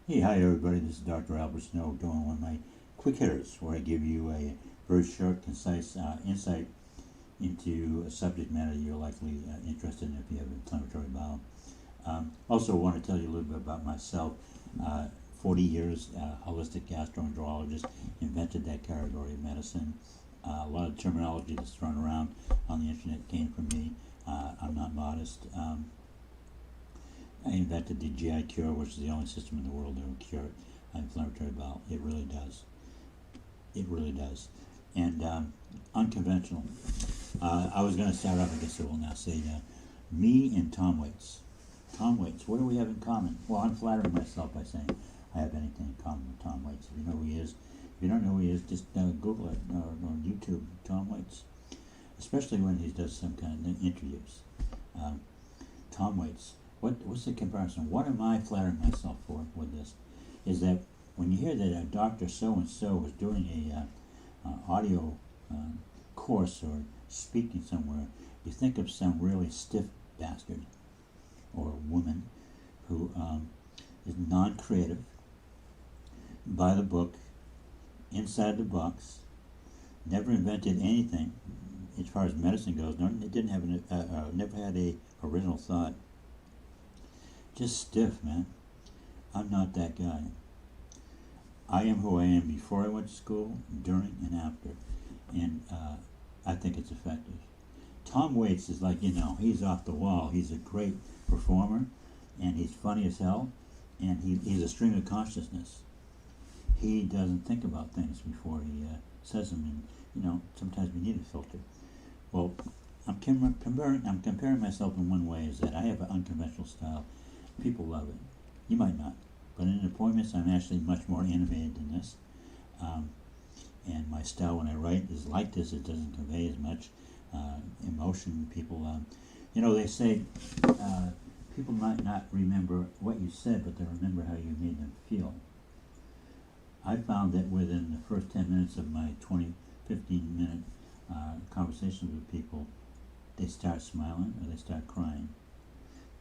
Hey, hi everybody, this is Dr. Albert Snow doing one of my quick hitters where I give you a very short, concise insight into a subject matter you're likely interested in if you have inflammatory bowel. Also want to tell you a little bit about myself. 40 years, holistic gastroenterologist, invented that category of medicine. A lot of terminology that's thrown around on the internet came from me. I'm not modest. I invented the GI cure, which is the only system in the world that will cure inflammatory bowel. It really does. It really does. And unconventional. I was going to start off, I guess I will now say, me and Tom Waits. Tom Waits, what do we have in common? Well, I'm flattering myself by saying I have anything in common with Tom Waits. If you know who he is, if you don't know who he is, just Google it or YouTube, Tom Waits. Especially when he does some kind of interviews. Tom Waits. What's the comparison? What am I flattering myself for with this? Is that when you hear that a doctor so-and-so was doing a audio course or speaking somewhere, you think of some really stiff bastard or woman who is non-creative, by the book, inside the box, never invented anything as far as medicine goes. It didn't have never had a original thought. Just stiff, man. I'm not that guy. I am who I am before I went to school, during, and after. And I think it's effective. Tom Waits is like, he's off the wall. He's a great performer, and he's funny as hell, and he's a stream of consciousness. He doesn't think about things before he says them, and, sometimes we need a filter. Well, I'm comparing myself in one way, is that I have an unconventional style. People love it. You might not. But in appointments, I'm actually much more animated than this. And my style when I write is like this. It doesn't convey as much emotion. People, they say people might not remember what you said, but they remember how you made them feel. I found that within the first 10 minutes of my 15-minute conversations with people, they start smiling or they start crying.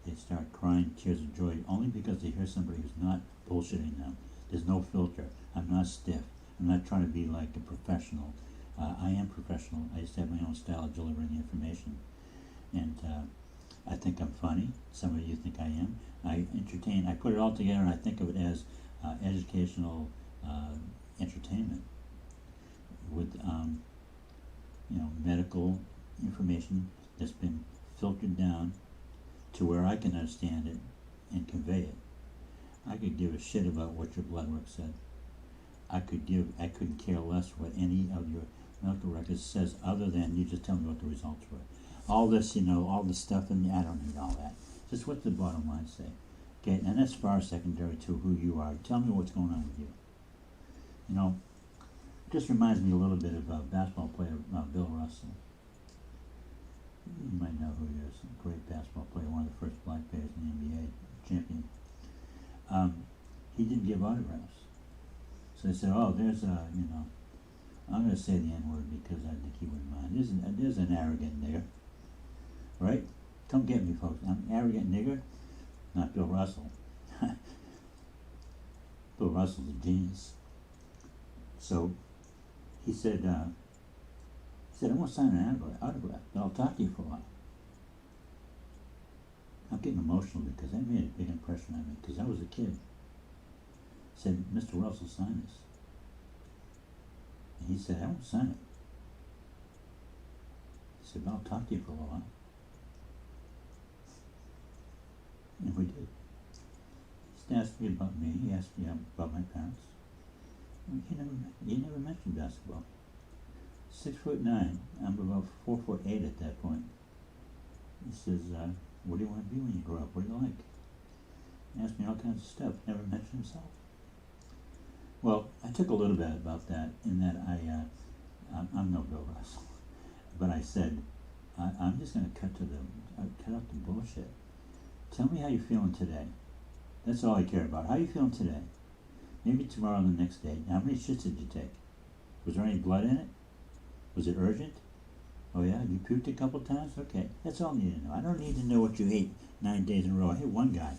They start crying tears of joy only because they hear somebody who's not bullshitting them. There's no filter. I'm not stiff. I'm not trying to be like a professional. I am professional. I just have my own style of delivering the information. And I think I'm funny. Some of you think I am. I entertain. I put it all together and I think of it as educational entertainment with medical information that's been filtered down to where I can understand it and convey it. I could give a shit about what your blood work said. I couldn't care less what any of your medical records says other than you just tell me what the results were. All this, all this stuff, and I don't need all that. Just what the bottom line say. Okay, and that's far secondary to who you are. Tell me what's going on with you. It just reminds me a little bit of basketball player Bill Russell. You might know who he is. A great basketball player, one of the first black players in the NBA, champion. He didn't give autographs. So they said, there's I'm going to say the N-word because I think he wouldn't mind. There's an arrogant nigger. Right? Don't get me, folks. I'm an arrogant nigger, not Bill Russell. Bill Russell's a genius. So he said, I won't sign an autograph, but I'll talk to you for a while. I'm getting emotional because that made a big impression on me because I was a kid. I said, Mr. Russell, sign this. And he said, I won't sign it. He said, but I'll talk to you for a while. And we did. He asked me about me. He asked me about my parents. He never mentioned basketball. 6'9". I'm about 4'8" at that point. He says, what do you want to be when you grow up? What do you like? He asked me all kinds of stuff. Never mentioned himself. Well, I took a little bit about that in that I'm no Bill Russell. But I said, I'm just going to cut out the bullshit. Tell me how you're feeling today. That's all I care about. How are you feeling today? Maybe tomorrow and the next day. How many shits did you take? Was there any blood in it? Was it urgent? Oh yeah, you puked a couple times? Okay, that's all I need to know. I don't need to know what you ate 9 days in a row. I hit one guy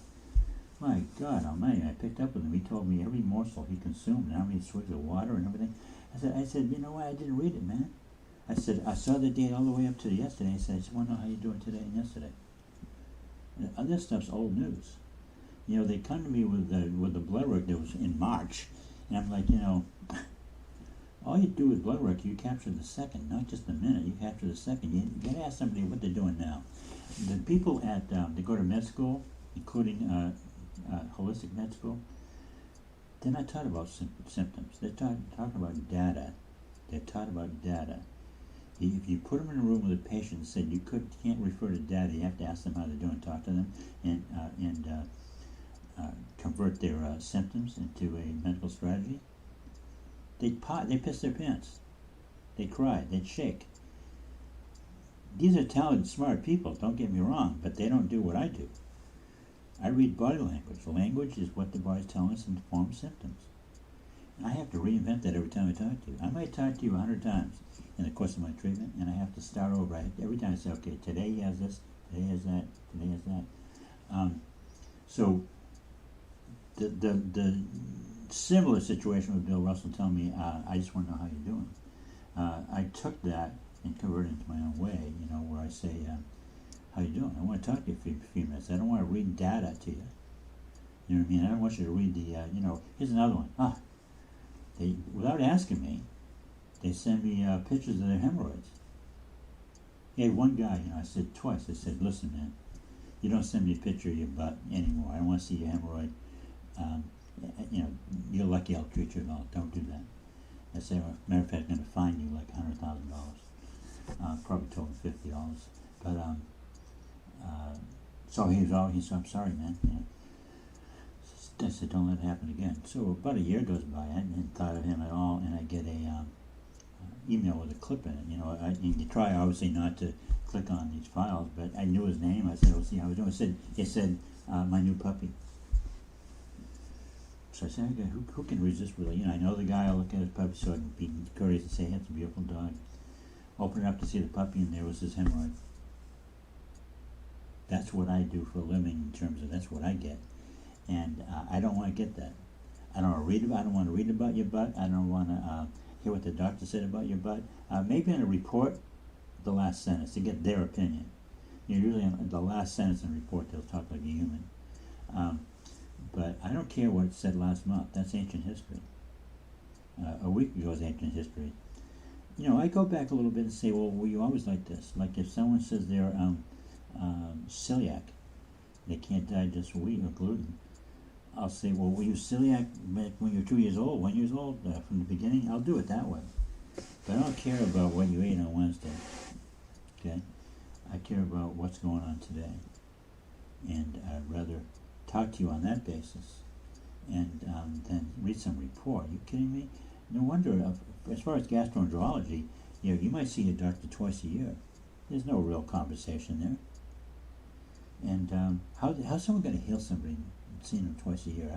My God Almighty! I picked up with him. He told me every morsel he consumed, and how many swigs of water and everything. I said, you know what? I didn't read it, man. I said, I saw the date all the way up to yesterday. I said, I just want to know how you're doing today and yesterday. This stuff's old news. You know, they come to me with the blood work that was in March, and I'm like, you know, all you do with blood work, you capture the second, not just the minute. You capture the second. You got to ask somebody what they're doing now. The people at they go to med school, including holistic med school, they're not taught about symptoms. They're talking about data. They're taught about data. If you put them in a room with a patient and said you can't refer to data, you have to ask them how they're doing, talk to them, and convert their symptoms into a medical strategy, they piss their pants. They cry. They'd shake. These are talented, smart people, don't get me wrong, but they don't do what I do. I read body language. Language is what the body's telling us in the form of symptoms. And I have to reinvent that every time I talk to you. I might talk to you 100 times in the course of my treatment, and I have to start over. Every time I say, okay, today he has this, today he has that, today he has that. So the similar situation with Bill Russell telling me, I just want to know how you're doing. I took that and converted it into my own way, you know, where I say, how you doing? I want to talk to you for a few minutes. I don't want to read data to you. You know what I mean? I don't want you to read the, you know, here's another one. They, without asking me, they send me pictures of their hemorrhoids. Hey, one guy, you know, I said twice, I said, listen, man, you don't send me a picture of your butt anymore. I don't want to see your hemorrhoid. You know, you're lucky I'll treat you at all. Don't do that. I said, well, matter of fact, I'm going to fine you like $100,000. Probably told him $50. But, so he said, I'm sorry, man. You know, I said, don't let it happen again. So about a year goes by, I hadn't thought of him at all, and I get a email with a clip in it. You know, you try obviously not to click on these files, but I knew his name. I said, "We'll see how he's doing." It said, my new puppy. So I said, okay, who can resist really? You know, I know the guy. I'll look at his puppy so I can be courteous and say, hey, it's a beautiful dog. Open it up to see the puppy, and there was his hemorrhoid. That's what I do for a living in terms of that's what I get. And I don't want to get that. I don't want to read about your butt. I don't want to hear what the doctor said about your butt. Maybe in a report, the last sentence, to get their opinion. You know, usually in the last sentence in a report, they'll talk like a human. But I don't care what it said last month. That's ancient history. A week ago is ancient history. You know, I go back a little bit and say, well, were you always like this? Like if someone says they're celiac, they can't digest wheat or gluten, I'll say, well, were you celiac when you were 2 years old, 1 year old, from the beginning? I'll do it that way. But I don't care about what you ate on Wednesday, okay? I care about what's going on today. And I'd rather talk to you on that basis and then read some report. Are you kidding me? No wonder, as far as gastroenterology, you know, you might see a doctor twice a year. There's no real conversation there. And how's someone going to heal somebody seeing them twice a year?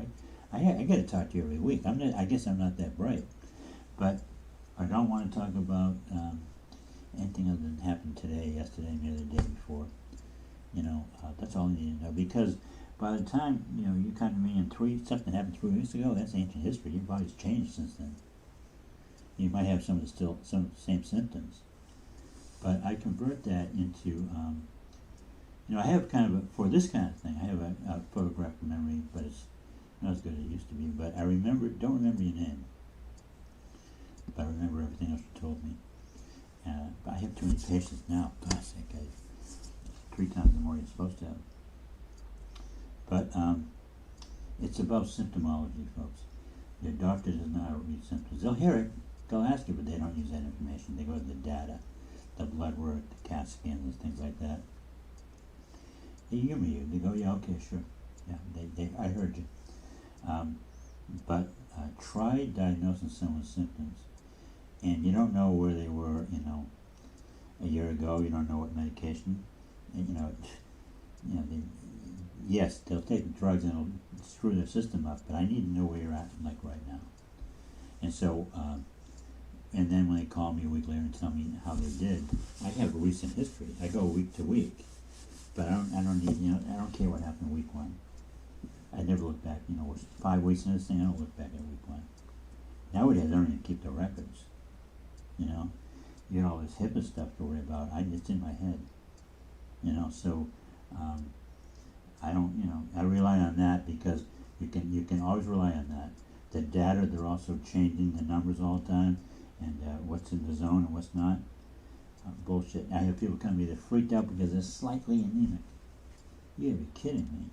I got to talk to you every week. I guess I'm not that bright. But I don't want to talk about anything other than happened today, yesterday, and the other day before. You know, that's all I need to know. Because by the time, you know, you come to me and something happened 3 weeks ago, that's ancient history. Your body's changed since then. You might have some of the same symptoms. But I convert that into, you know, I have kind of for this kind of thing, I have a photographic memory, but it's not as good as it used to be. But I don't remember your name. But I remember everything else you told me. But I have too many patients now. God's sake, 3 times the more you're supposed to have. But it's about symptomology, folks. Your doctor doesn't know how to read symptoms. They'll hear it, they'll ask you, but they don't use that information. They go to the data, the blood work, the CAT scans, things like that. They humor you. They go, yeah, okay, sure. Yeah, I heard you. But try diagnosing someone's symptoms, and you don't know where they were, you know, a year ago. You don't know what medication, and, you know, yes, they'll take drugs and it'll screw their system up, but I need to know where you're at, like right now. And so, and then when they call me a week later and tell me how they did, I have a recent history. I go week to week, but I don't need, you know, I don't care what happened week 1. I never look back. We're 5 weeks in this thing. I don't look back at week 1. Nowadays, I don't even keep the records. You got all this HIPAA stuff to worry about. It's in my head. So I don't. I rely on that because you can always rely on that. The data, they're also changing the numbers all the time, and what's in the zone and what's not. Bullshit. I have people come to me, they're freaked out because they're slightly anemic. You gotta be kidding me.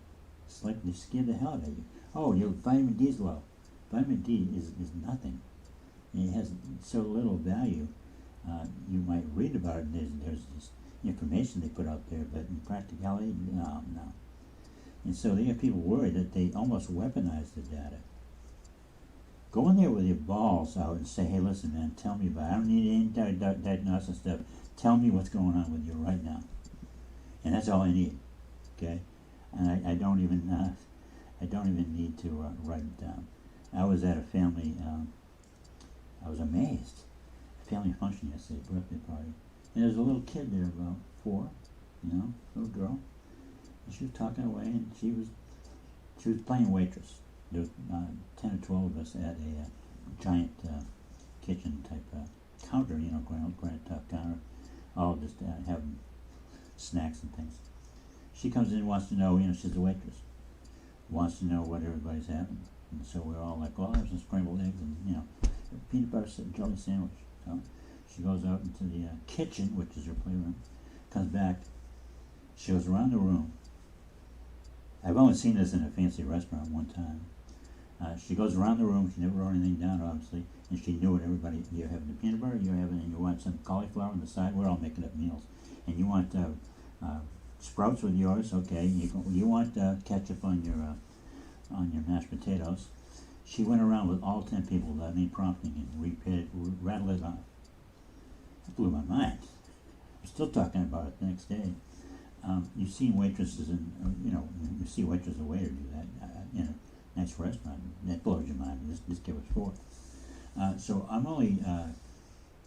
They scare the hell out of you. Oh, your vitamin D is low. Vitamin D is nothing. It has so little value. You might read about it, and there's this information they put out there, but in practicality, no. And so they have people worried that they almost weaponize the data. Go in there with your balls out and say, hey, listen, man, tell me about it. I don't need any diagnosis stuff. Tell me what's going on with you right now. And that's all I need, okay? And I don't even need to write it down. I was at a family, I was amazed. Family function yesterday, birthday party. And there was a little kid there, about 4, little girl. And she was talking away, and she was playing waitress. There was 10 or 12 of us at a giant kitchen type counter, granite top counter, all just having snacks and things. She comes in and wants to know, she's a waitress, wants to know what everybody's having. And so we're all like, well, I have some scrambled eggs and, peanut butter jelly sandwich. So she goes out into the kitchen, which is her playroom, comes back, she goes around the room. I've only seen this in a fancy restaurant one time. She goes around the room, she never wrote anything down, obviously, and she knew what everybody, you're having the peanut butter, and you want some cauliflower on the side, we're all making up meals. And you want sprouts with yours, okay, you want ketchup on your mashed potatoes. She went around with all 10 people without any prompting and rattled it off. It blew my mind. I'm still talking about it the next day. You've seen waitresses you see waitresses or waiter do that in a nice restaurant. That blows your mind. This kid was 4. So I'm only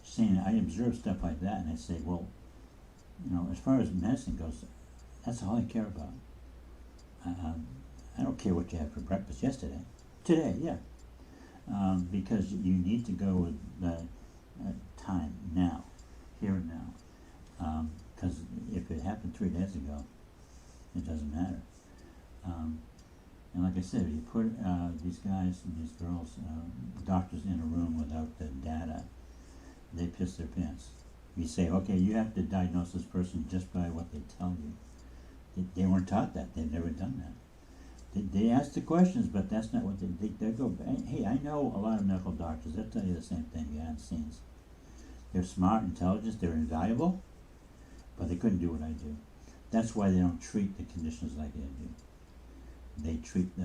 saying I observe stuff like that, and I say, well, as far as medicine goes, that's all I care about. I don't care what you had for breakfast yesterday. Today, yeah. Because you need to go with time, now, here and now. Because if it happened 3 days ago, it doesn't matter. And like I said, you put these guys and these girls, doctors in a room without the data, they piss their pants. You say, okay, you have to diagnose this person just by what they tell you. They weren't taught that. They've never done that. They ask the questions, but that's not what they go. Hey, I know a lot of medical doctors. They'll tell you the same thing behind the scenes. They're smart, intelligent, they're invaluable, but they couldn't do what I do. That's why they don't treat the conditions like I do. They treat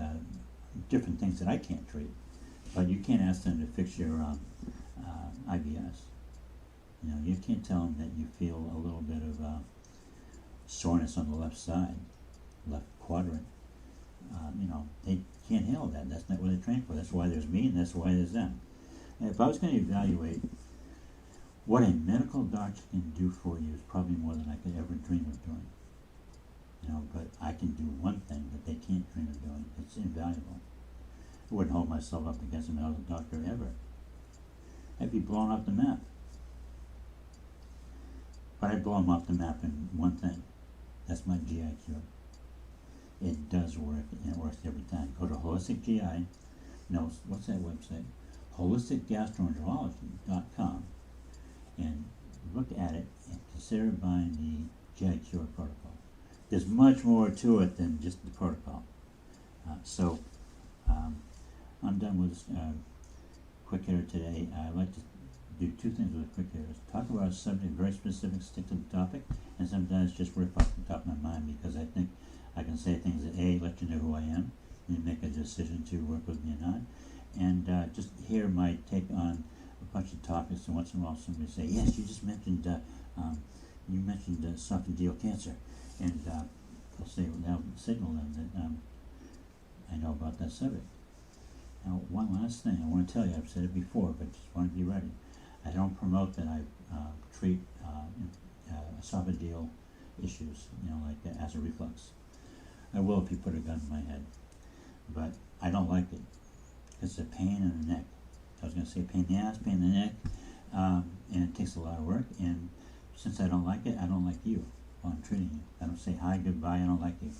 different things that I can't treat, but you can't ask them to fix your IBS. You can't tell them that you feel a little bit of soreness on the left side, left quadrant. They can't handle that. That's not what they're trained for. That's why there's me, and that's why there's them. And if I was going to evaluate what a medical doctor can do for you, is probably more than I could ever dream of doing. But I can do one thing that they can't dream of doing. It's invaluable. I wouldn't hold myself up against a medical doctor ever. I'd be blown off the map. But I'd blow them off the map in one thing. That's my GI cure. It does work, and it works every time. Go to Holistic GI. No, what's that website? HolisticGastroenterologist.com, and look at it and consider buying the GI Cure protocol. There's much more to it than just the protocol. So I'm done with this quick hitter today. I'd like to do 2 things with a quick hitter. Talk about a subject very specific, stick to the topic, and sometimes just rip off the top of my mind, because I think I can say things that let you know who I am, and make a decision to work with me or not, and just hear my take on a bunch of topics. And once in a while somebody say, yes, you just mentioned esophageal cancer, and I'll say, well, signal them that I know about that subject. Now, one last thing I want to tell you, I've said it before, but just want to be ready. I don't promote that I treat esophageal issues, like acid reflux. I will if you put a gun in my head. but I don't like it. It's a pain in the neck. I was going to say pain in the ass, pain in the neck, and it takes a lot of work. And since I don't like it, I don't like you while I'm treating you. I don't say hi, goodbye, I don't like you.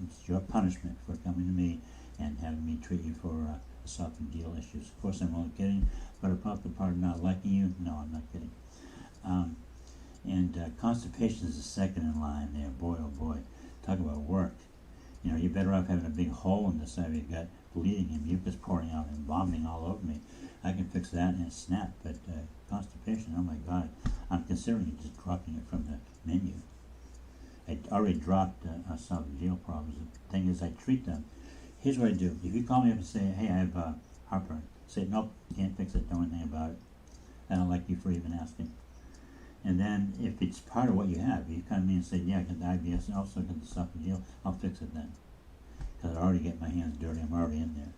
It's your punishment for coming to me and having me treat you for esophageal issues. Of course, I'm only kidding, but about the part of not liking you, no, I'm not kidding. Constipation is the second in line there. Boy, oh boy, talk about work. You know, you're better off having a big hole in the side of your gut, bleeding and mucus pouring out and vomiting all over me. I can fix that in a snap, but constipation, oh my God, I'm considering just dropping it from the menu. I already dropped esophageal problems. The thing is, I treat them. Here's what I do. If you call me up and say, hey, I have heartburn, say, nope, can't fix it, don't know anything about it. I don't like you for even asking. And then if it's part of what you have, you come to me and say, yeah, I got the IBS and also got the esophageal, I'll fix it then. Because I already get my hands dirty, I'm already in there.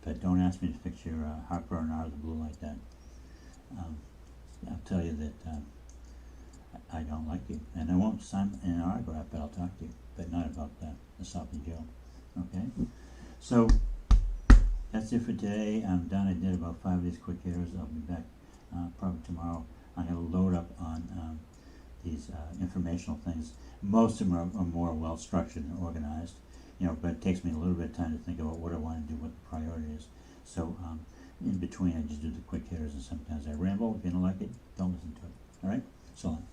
But don't ask me to fix your heartburn out of the blue like that. I'll tell you that I don't like you. And I won't sign an autograph, but I'll talk to you. But not about esophageal. Okay? So, that's it for today. I'm done. I did about 5 of these quick hitters. I'll be back probably tomorrow. I'm going to load up on these informational things. Most of them are more well structured and organized, you know, but it takes me a little bit of time to think about what I want to do, what the priority is. So in between, I just do the quick hitters, and sometimes I ramble. If you don't like it, don't listen to it. All right? So long.